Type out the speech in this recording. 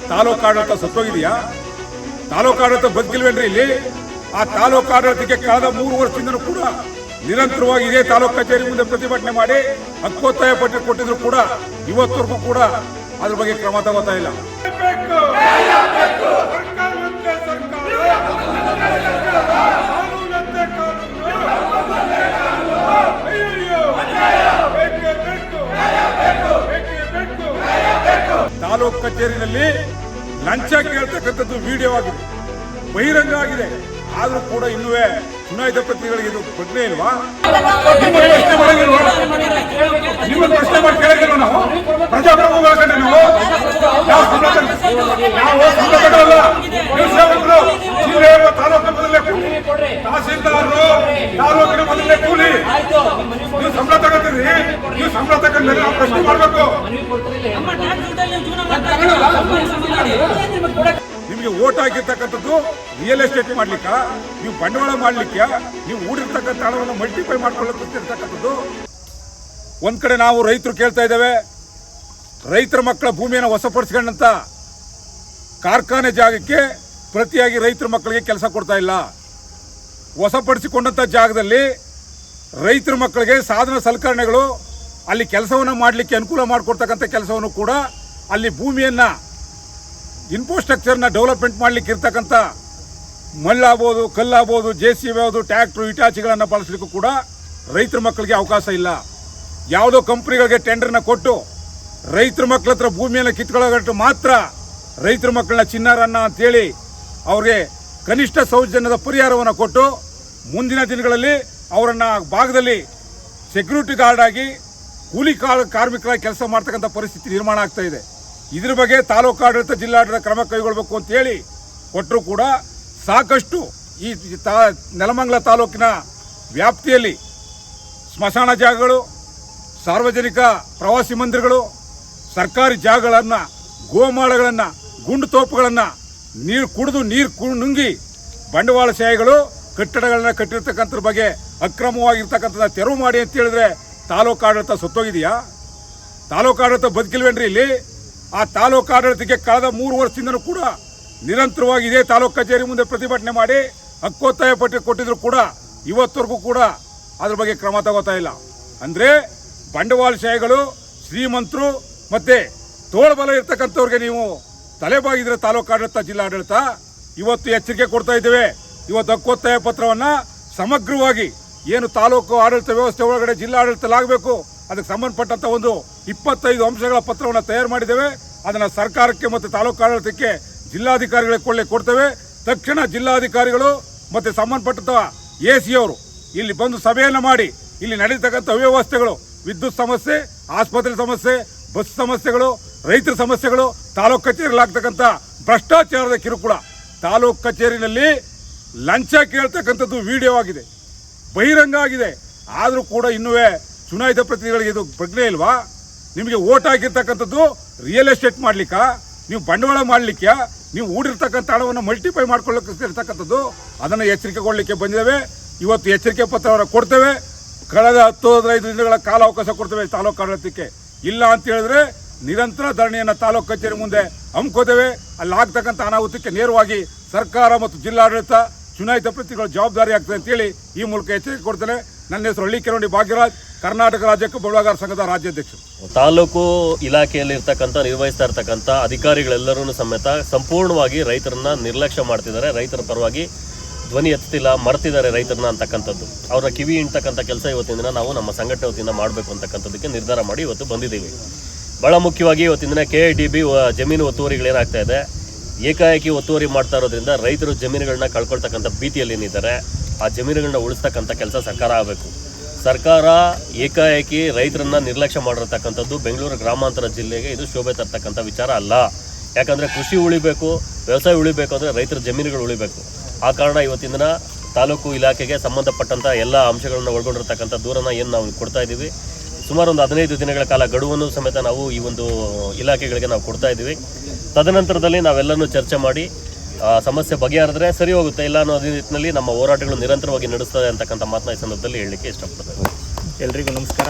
ತಾಲೂಕು ಆಡಳಿತ ಸತ್ತೋಗಿದೆಯಾ? ತಾಲೂಕು ಆಡಳಿತ ಬದುಕಿಲ್ವೇನ್ರಿ ಇಲ್ಲಿ? ಆ ತಾಲೂಕು ಆಡಳಿತಕ್ಕೆ ಕಳೆದ 3 ವರ್ಷದಿಂದನೂ ಕೂಡ ನಿರಂತರವಾಗಿ ಇದೇ ತಾಲೂಕು ಕಚೇರಿ ಮುಂದೆ ಪ್ರತಿಭಟನೆ ಮಾಡಿ ಹಕ್ಕೊತ್ತಾಯ ಪಟ್ಟು ಕೊಟ್ಟಿದ್ರು ಕೂಡ ಇವತ್ತವರೆಗೂ ಕೂಡ ಅದ್ರ ಬಗ್ಗೆ ಕ್ರಮ ತಗೋತಾ ಇಲ್ಲ. ತಾಲೂಕು ಕಚೇರಿನಲ್ಲಿ ಲಂಚ ಕೇಳ್ತಕ್ಕಂಥದ್ದು ವಿಡಿಯೋ ಆಗಿದೆ, ಬಹಿರಂಗ ಆಗಿದೆ. ಆದ್ರೂ ಕೂಡ ಇನ್ನೂ ಚುನಾಯಿತ ಪ್ರತಿನಿಧಿಗಳಿಗೆ ಇದು ಪ್ರಜ್ಞೆ ಇಲ್ವಾ? ನಿಮ್ಮ ಪ್ರಶ್ನೆ ಮಾಡಿ ಕೇಳಿದ್ರು ನಾವು ಪ್ರಜಾಪ್ರಭುತ್ವ ಕಂಡ್ರೆ ನಾವು ಸಂಘಟನೆಲ್ಲ ಜಿಲ್ಲೆಯ ತಾಲೂಕಿನ ಮೊದಲೇ ಕೂಲಿ, ತಹಸೀಲ್ದಾರರು ತಾಲೂಕಿನ ಮೊದಲೇ ಕೂಲಿ. ನೀವು ಸಂಬಳ ತಗೋತೀರಿ, ನೀವು ಸಂಬಳ ತಗೊಂಡ್ರೆ ನಾವು ಪ್ರಶ್ನೆ ಮಾಡಬೇಕು. ನಿಮಗೆ ಓಟ್ ಹಾಕಿರ್ತಕ್ಕಂಥದ್ದು ರಿಯಲ್ ಎಸ್ಟೇಟ್ ಮಾಡ್ಲಿಕ್ಕ, ನೀವು ಬಂಡವಾಳ ಮಾಡ್ಲಿಕ್ಕೆ, ನೀವು ಹೂಡಿರ್ತಕ್ಕಂಥ ಹಣವನ್ನು ಮಲ್ಟಿಫೈ ಮಾಡ್ಕೊಳ್ಳಿರ್ತಕ್ಕಂಥದ್ದು. ಒಂದ್ ಕಡೆ ನಾವು ರೈತರು ಕೇಳ್ತಾ ಇದ್ದೇವೆ, ರೈತರ ಮಕ್ಕಳ ಭೂಮಿಯನ್ನು ವಶಪಡಿಸ್ಕೊಂಡಂತ ಕಾರ್ಖಾನೆ ಜಾಗಕ್ಕೆ ಪ್ರತಿಯಾಗಿ ರೈತರ ಮಕ್ಕಳಿಗೆ ಕೆಲಸ ಕೊಡ್ತಾ ಇಲ್ಲ. ವಶಪಡಿಸಿಕೊಂಡಂತ ಜಾಗದಲ್ಲಿ ರೈತರ ಮಕ್ಕಳಿಗೆ ಸಾಧನ ಸಲಕರಣೆಗಳು ಅಲ್ಲಿ ಕೆಲಸವನ್ನು ಮಾಡಲಿಕ್ಕೆ ಅನುಕೂಲ ಮಾಡಿಕೊಡ್ತಕ್ಕಂಥ ಕೆಲಸವನ್ನು ಕೂಡ ಅಲ್ಲಿ ಭೂಮಿಯನ್ನು ಇನ್ಫ್ರಾಸ್ಟ್ರಕ್ಚರ್ನ ಡೆವಲಪ್ಮೆಂಟ್ ಮಾಡಲಿಕ್ಕೆ ಇರ್ತಕ್ಕಂಥ ಮಣ್ಣಾಗ್ಬೋದು, ಕಲ್ಲಾಗ್ಬೋದು, JCB ಆಗ್ಬೋದು, ಟ್ರ್ಯಾಕ್ಟ್ರು, ಇಟಾಚಿಗಳನ್ನು ಬಳಸಲಿಕ್ಕೂ ಕೂಡ ರೈತರ ಮಕ್ಕಳಿಗೆ ಅವಕಾಶ ಇಲ್ಲ. ಯಾವುದೋ ಕಂಪ್ನಿಗಳಿಗೆ ಟೆಂಡರ್ನ ಕೊಟ್ಟು ರೈತರ ಮಕ್ಕಳ ಹತ್ರ ಭೂಮಿಯನ್ನು ಕಿತ್ಕೊಳ್ಳೋಗಟ್ಟು ಮಾತ್ರ ರೈತರ ಮಕ್ಕಳನ್ನ ಚಿನ್ನಾರನ್ನ ಅಂತೇಳಿ ಅವ್ರಿಗೆ ಕನಿಷ್ಠ ಸೌಜನ್ಯದ ಪರಿಹಾರವನ್ನು ಕೊಟ್ಟು ಮುಂದಿನ ದಿನಗಳಲ್ಲಿ ಅವರನ್ನು ಭಾಗದಲ್ಲಿ ಸೆಕ್ಯೂರಿಟಿ ಗಾರ್ಡ್ ಆಗಿ ಕೂಲಿ ಕಾರ್ಮಿಕರಾಗಿ ಕೆಲಸ ಮಾಡ್ತಕ್ಕಂಥ ಪರಿಸ್ಥಿತಿ ನಿರ್ಮಾಣ ಆಗ್ತಾ ಇದೆ. ಇದ್ರ ಬಗ್ಗೆ ತಾಲೂಕು ಆಡಳಿತ, ಜಿಲ್ಲಾಡಳಿತ ಕ್ರಮ ಕೈಗೊಳ್ಳಬೇಕು ಅಂತ ಹೇಳಿ ಕೊಟ್ಟರು ಕೂಡ ಸಾಕಷ್ಟು ಈ ನೆಲಮಂಗಲ ತಾಲೂಕಿನ ವ್ಯಾಪ್ತಿಯಲ್ಲಿ ಸ್ಮಶಾನ ಜಾಗಗಳು, ಸಾರ್ವಜನಿಕ ಪ್ರವಾಸಿ ಮಂದಿರಗಳು, ಸರ್ಕಾರಿ ಜಾಗಗಳನ್ನು, ಗೋಮಾಳಗಳನ್ನು, ಗುಂಡು ತೋಪುಗಳನ್ನು ನೀರು ನುಂಗಿ ಬಂಡವಾಳಶಾಹಿಗಳು ಕಟ್ಟಡಗಳನ್ನ ಕಟ್ಟಿರ್ತಕ್ಕಂಥದ್ರ ಬಗ್ಗೆ ಅಕ್ರಮವಾಗಿರ್ತಕ್ಕಂಥದ್ದು ತೆರವು ಮಾಡಿ ಅಂತ ಹೇಳಿದ್ರೆ ತಾಲೂಕು ಆಡಳಿತ ಸತ್ತೋಗಿದೆಯಾ? ತಾಲೂಕು ಆಡಳಿತ ಬದುಕಿಲ್ವೇನ್ರಿ ಇಲ್ಲಿ? ಆ ತಾಲೂಕು ಆಡಳಿತಕ್ಕೆ ಕಳೆದ 3 ವರ್ಷದಿಂದನೂ ಕೂಡ ನಿರಂತರವಾಗಿ ಇದೇ ತಾಲೂಕು ಕಚೇರಿ ಮುಂದೆ ಪ್ರತಿಭಟನೆ ಮಾಡಿ ಹಕ್ಕೊತ್ತಾಯ ಪಟ್ಟು ಕೊಟ್ಟಿದ್ರು ಕೂಡ ಇವತ್ತವರೆಗೂ ಕೂಡ ಅದ್ರ ಬಗ್ಗೆ ಕ್ರಮ ತಗೋತಾ ಇಲ್ಲ. ಅಂದ್ರೆ ಬಂಡವಾಳಶಾಹಿಗಳು, ಶ್ರೀಮಂತರು ಮತ್ತೆ ತೋಳ್ಬಲ ಇರ್ತಕ್ಕಂಥವ್ರಿಗೆ ನೀವು ತಲೆಬಾಗಿದ್ರೆ ತಾಲೂಕು ಆಡಳಿತ, ಜಿಲ್ಲಾಡಳಿತ ಇವತ್ತು ಎಚ್ಚರಿಕೆ ಕೊಡ್ತಾ ಇದ್ದೇವೆ. ಇವತ್ತು ಹಕ್ಕೊತ್ತಾಯ ಪತ್ರವನ್ನ ಸಮಗ್ರವಾಗಿ ಏನು ತಾಲೂಕು ಆಡಳಿತ ವ್ಯವಸ್ಥೆ ಒಳಗಡೆ ಜಿಲ್ಲಾಡಳಿತಲಾಗಬೇಕು ಅದಕ್ಕೆ ಸಂಬಂಧಪಟ್ಟಂತ ಒಂದು 25 ಅಂಶಗಳ ಪತ್ರವನ್ನು ತಯಾರು ಮಾಡಿದ್ದೇವೆ. ಅದನ್ನು ಸರ್ಕಾರಕ್ಕೆ ಮತ್ತು ತಾಲೂಕು ಆಡಳಿತಕ್ಕೆ ಜಿಲ್ಲಾಧಿಕಾರಿಗಳಿಗೆ ಕೊಡ್ತೇವೆ. ತಕ್ಷಣ ಜಿಲ್ಲಾಧಿಕಾರಿಗಳು ಮತ್ತು ಸಂಬಂಧಪಟ್ಟಂತ AC ಅವರು ಇಲ್ಲಿ ಬಂದು ಸಭೆಯನ್ನು ಮಾಡಿ ಇಲ್ಲಿ ನಡೀತಕ್ಕಂಥ ಅವ್ಯವಸ್ಥೆಗಳು, ವಿದ್ಯುತ್ ಸಮಸ್ಯೆ, ಆಸ್ಪತ್ರೆ ಸಮಸ್ಯೆ, ಬಸ್ ಸಮಸ್ಯೆಗಳು, ರೈತರ ಸಮಸ್ಯೆಗಳು, ತಾಲೂಕು ಕಚೇರಿಯಲ್ಲಿ ಆಗ್ತಕ್ಕಂಥ ಭ್ರಷ್ಟಾಚಾರದ ಕಿರುಕುಳ, ತಾಲೂಕು ಕಚೇರಿನಲ್ಲಿ ಲಂಚ ಕೇಳ್ತಕ್ಕಂಥದ್ದು ವಿಡಿಯೋ ಆಗಿದೆ, ಬಹಿರಂಗ ಆಗಿದೆ. ಆದರೂ ಕೂಡ ಇನ್ನೂ ಚುನಾಯಿತ ಪ್ರತಿನಿಧಿಗಳಿಗೆ ಇದು ಪ್ರಜ್ಞೆ ಇಲ್ವಾ? ನಿಮಗೆ ಓಟ್ ಹಾಕಿರ್ತಕ್ಕಂಥದ್ದು ರಿಯಲ್ ಎಸ್ಟೇಟ್ ಮಾಡ್ಲಿಕ್ಕ, ನೀವು ಬಂಡವಾಳ ಮಾಡಲಿಕ್ಕೆ, ನೀವು ಹೂಡಿರ್ತಕ್ಕಂಥ ಹಣವನ್ನು ಮಲ್ಟಿಫೈ ಮಾಡ್ಕೊಳ್ಳಿರ್ತಕ್ಕಂಥದ್ದು. ಅದನ್ನು ಎಚ್ಚರಿಕೆ ಕೊಡಲಿಕ್ಕೆ ಬಂದಿದ್ದೇವೆ. ಇವತ್ತು ಎಚ್ಚರಿಕೆ ಪತ್ರವನ್ನು ಕೊಡ್ತೇವೆ. ಕಳೆದ 10-15 ದಿನಗಳ ಕಾಲಾವಕಾಶ ಕೊಡ್ತೇವೆ ತಾಲೂಕು ಆಡಳಿತಕ್ಕೆ. ಇಲ್ಲ ಅಂತ ಹೇಳಿದ್ರೆ ನಿರಂತರ ಧರಣಿಯನ್ನು ತಾಲೂಕು ಕಚೇರಿ ಮುಂದೆ ಹಮ್ಮಿಕೋತೇವೆ. ಅಲ್ಲಿ ಆಗ್ತಕ್ಕಂಥ ಅನಾಹುತಕ್ಕೆ ನೇರವಾಗಿ ಸರ್ಕಾರ ಮತ್ತು ಜಿಲ್ಲಾಡಳಿತ, ಚುನಾಯಿತ ಪ್ರತಿನಿಧಿಗಳ ಜವಾಬ್ದಾರಿ ಆಗ್ತದೆ ಅಂತೇಳಿ ಈ ಮೂಲಕ ಎಚ್ಚರಿಕೆ ಕೊಡ್ತೇನೆ. ನನ್ನ ಹೆಸರು ಹಳ್ಳಿಕೆರೆಹುಂಡಿ ಭಾಗ್ಯರಾಜ್, ಕರ್ನಾಟಕ ರಾಜ್ಯ ಕಬ್ಬು ಬೆಳೆಗಾರರ ಸಂಘದ ರಾಜ್ಯಾಧ್ಯಕ್ಷರು. ತಾಲೂಕು ಇಲಾಖೆಯಲ್ಲಿ ಇರ್ತಕ್ಕಂಥ ನಿರ್ವಹಿಸ್ತಾ ಇರ್ತಕ್ಕಂಥ ಅಧಿಕಾರಿಗಳೆಲ್ಲರೂ ಸಮೇತ ಸಂಪೂರ್ಣವಾಗಿ ರೈತರನ್ನ ನಿರ್ಲಕ್ಷ್ಯ ಮಾಡ್ತಿದ್ದಾರೆ. ರೈತರ ಪರವಾಗಿ ಧ್ವನಿ ಎತ್ತಿಲ್ಲ, ಮರ್ತಿದ್ದಾರೆ ರೈತರನ್ನ ಅಂತಕ್ಕಂಥದ್ದು. ಅವ್ರನ್ನ ಕಿವಿ ಇಂತಕ್ಕಂಥ ಕೆಲಸ ಇವತ್ತಿನ ದಿನ ನಾವು ನಮ್ಮ ಸಂಘಟನೆ ವತಿಯಿಂದ ಮಾಡಬೇಕು ಅಂತಕ್ಕಂಥದ್ದಕ್ಕೆ ನಿರ್ಧಾರ ಮಾಡಿ ಇವತ್ತು ಬಂದಿದ್ದೀವಿ. ಭಾಳ ಮುಖ್ಯವಾಗಿ ಇವತ್ತಿನ ದಿನ KIDB ಜಮೀನು ಒತ್ತುವರಿಗಳೇನಾಗ್ತಾ ಇದೆ, ಏಕಾಏಕಿ ಒತ್ತುವರಿ ಮಾಡ್ತಾ ಇರೋದ್ರಿಂದ ರೈತರು ಜಮೀನುಗಳನ್ನ ಕಳ್ಕೊಳ್ತಕ್ಕಂಥ ಭೀತಿಯಲ್ಲಿ ಏನಿದ್ದಾರೆ, ಆ ಜಮೀನುಗಳನ್ನ ಉಳಿಸ್ತಕ್ಕಂಥ ಕೆಲಸ ಸರ್ಕಾರ ಆಗಬೇಕು. ಸರ್ಕಾರ ಏಕಾಏಕಿ ರೈತರನ್ನ ನಿರ್ಲಕ್ಷ್ಯ ಮಾಡಿರ್ತಕ್ಕಂಥದ್ದು ಬೆಂಗಳೂರು ಗ್ರಾಮಾಂತರ ಜಿಲ್ಲೆಗೆ ಇದು ಶೋಭೆ ತರ್ತಕ್ಕಂಥ ವಿಚಾರ ಅಲ್ಲ. ಯಾಕಂದರೆ ಕೃಷಿ ಉಳಿಬೇಕು, ವ್ಯವಸಾಯ ಉಳಿಬೇಕು ಅಂದರೆ ರೈತರ ಜಮೀನುಗಳು ಉಳಿಬೇಕು. ಆ ಕಾರಣ ಇವತ್ತಿನ ದಿನ ತಾಲೂಕು ಇಲಾಖೆಗೆ ಸಂಬಂಧಪಟ್ಟಂಥ ಎಲ್ಲ ಅಂಶಗಳನ್ನು ಒಳಗೊಂಡಿರ್ತಕ್ಕಂಥ ದೂರನ ಏನು ನಾವು ಕೊಡ್ತಾ ಇದ್ದೀವಿ. ಸುಮಾರು ಒಂದು 15 ದಿನಗಳ ಕಾಲ ಗಡುವನ್ನು ಸಮೇತ ನಾವು ಈ ಒಂದು ಇಲಾಖೆಗಳಿಗೆ ನಾವು ಕೊಡ್ತಾ ಇದ್ದೀವಿ. ತದನಂತರದಲ್ಲಿ ನಾವೆಲ್ಲನೂ ಚರ್ಚೆ ಮಾಡಿ ಸಮಸ್ಯೆ ಬಗೆಹರಿದ್ರೆ ಸರಿ ಹೋಗುತ್ತೆ, ಇಲ್ಲ ಅನ್ನೋ ನಿಟ್ಟಿನಲ್ಲಿ ನಮ್ಮ ಹೋರಾಟಗಳು ನಿರಂತರವಾಗಿ ನಡೆಸ್ತದೆ ಅಂತಕ್ಕಂಥ ಮಾತನ್ನ ಈ ಸಂದರ್ಭದಲ್ಲಿ ಹೇಳಲಿಕ್ಕೆ ಇಷ್ಟಪಡ್ತೇವೆ. ಎಲ್ರಿಗೂ ನಮಸ್ಕಾರ.